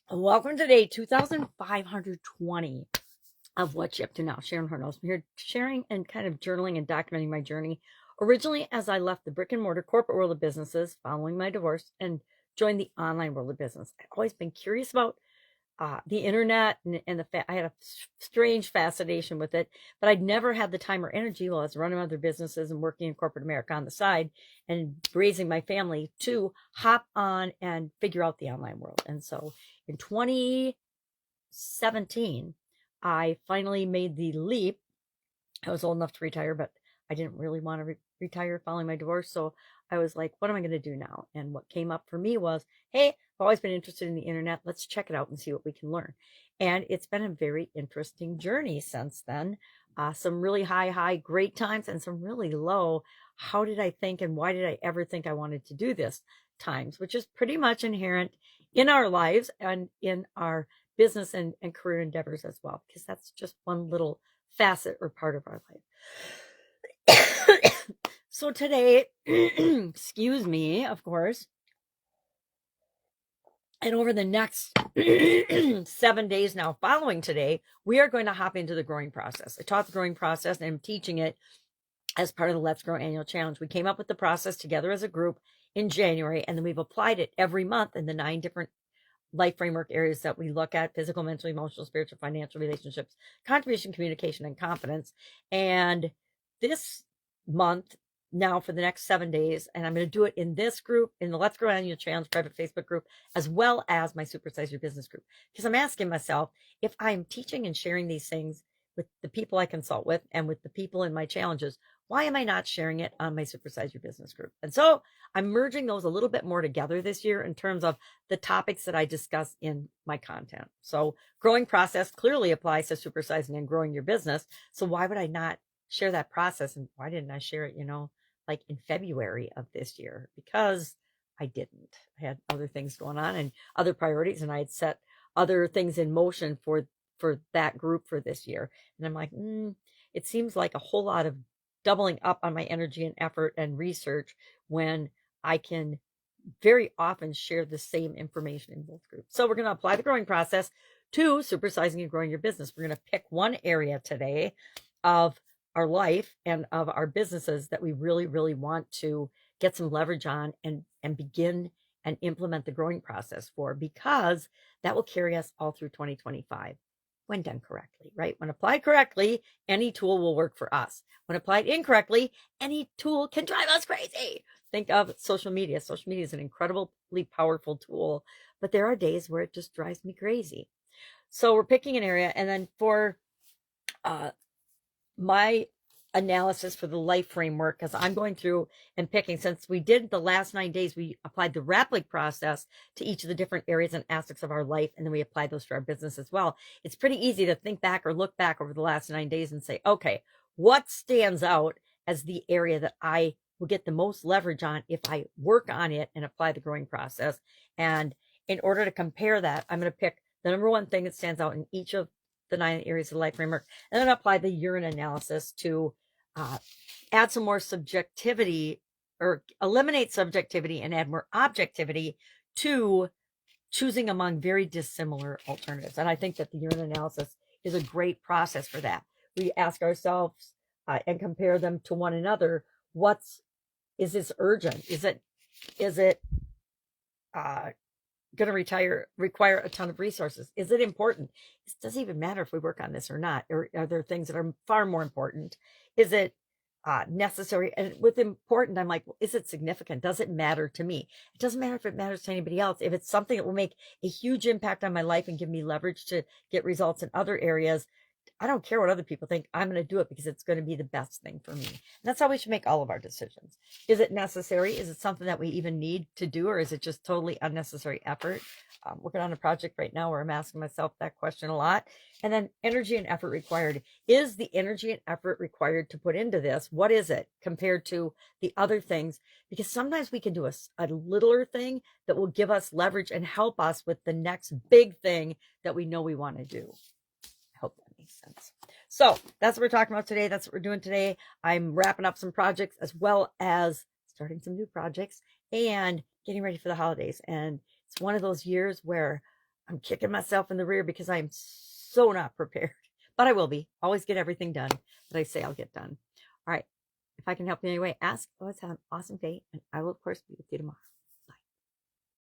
Welcome to day 2520 of What's Up to Now. Sharon Horne-Ellstrom here, sharing and kind of journaling and documenting my journey. Originally, as I left the brick and mortar corporate world of businesses following my divorce and joined the online world of business, I've always been curious about the internet and I had a strange fascination with it, but I'd never had the time or energy while I was running other businesses and working in corporate America on the side and raising my family to hop on and figure out the online world. And so in 2017, I finally made the leap. I was old enough to retire, but I didn't really want to retire following my divorce. So I was like, what am I going to do now? And what came up for me was, hey, I've always been interested in the internet. Let's check it out and see what we can learn. And it's been a very interesting journey since then. Some really high, great times, and some really low. How did I think and why did I ever think I wanted to do this times, which is pretty much inherent in our lives and in our business and career endeavors as well, because that's just one little facet or part of our life. So today, excuse me, of course, and over the next 7 days now following today, we are going to hop into the growing process. I taught the growing process and I'm teaching it as part of the Let's Grow annual challenge. We came up with the process together as a group in January, and then we've applied it every month in the 9 different life framework areas that we look at: physical, mental, emotional, spiritual, financial, relationships, contribution, communication, and confidence. And this month, now for the next 7 days, and I'm going to do it in this group, in the Let's Grow Annual Challenge private Facebook group, as well as my Supersize Your Business group, because I'm asking myself, if I'm teaching and sharing these things with the people I consult with and with the people in my challenges, why am I not sharing it on my Supersize Your Business group? And so I'm merging those a little bit more together this year in terms of the topics that I discuss in my content. So growing process clearly applies to supersizing and growing your business. So why would I not share that process? And why didn't I share it, like in February of this year? Because I didn't. I had other things going on and other priorities, and I had set other things in motion for that group for this year. And I'm like, it seems like a whole lot of doubling up on my energy and effort and research when I can very often share the same information in both groups. So we're going to apply the growing process to supersizing and growing your business. We're going to pick one area today of our life and of our businesses that we really, really want to get some leverage on and begin and implement the growing process for, because that will carry us all through 2025 when done correctly, right? When applied correctly, any tool will work for us. When applied incorrectly, any tool can drive us crazy. Think of social media. Social media is an incredibly powerful tool, but there are days where it just drives me crazy. So we're picking an area, and then for my analysis for the life framework, because I'm going through and picking, since we did the last 9 days, we applied the Raplik process to each of the different areas and aspects of our life, and then we applied those to our business as well. It's pretty easy to think back or look back over the last 9 days and say, okay, what stands out as the area that I will get the most leverage on if I work on it and apply the growing process? And in order to compare that, I'm going to pick the number one thing that stands out in each of the 9 areas of the life framework, and then apply the urine analysis to add some more subjectivity, or eliminate subjectivity and add more objectivity to choosing among very dissimilar alternatives. And I think that the urine analysis is a great process for that. We ask ourselves and compare them to one another. Is this urgent? Is it going to require a ton of resources? Is it important? It doesn't even matter if we work on this or not. Or are there things that are far more important? Is it necessary? And with important, I'm like, well, is it significant? Does it matter to me? It doesn't matter if it matters to anybody else. If it's something that will make a huge impact on my life and give me leverage to get results in other areas, I don't care what other people think. I'm going to do it because it's going to be the best thing for me. And that's how we should make all of our decisions. Is it necessary? Is it something that we even need to do, or is it just totally unnecessary effort? Working on a project right now where I'm asking myself that question a lot. And then energy and effort required. Is the energy and effort required to put into this? What is it compared to the other things? Because sometimes we can do a littler thing that will give us leverage and help us with the next big thing that we know we want to do. I hope that makes sense. So that's what we're talking about today. That's what we're doing today. I'm wrapping up some projects as well as starting some new projects and getting ready for the holidays. And it's one of those years where I'm kicking myself in the rear because I'm so not prepared, but I will be. Always get everything done that I say I'll get done. All right. If I can help you in any way, ask. Let's have an awesome day, and I will, of course, be with you tomorrow.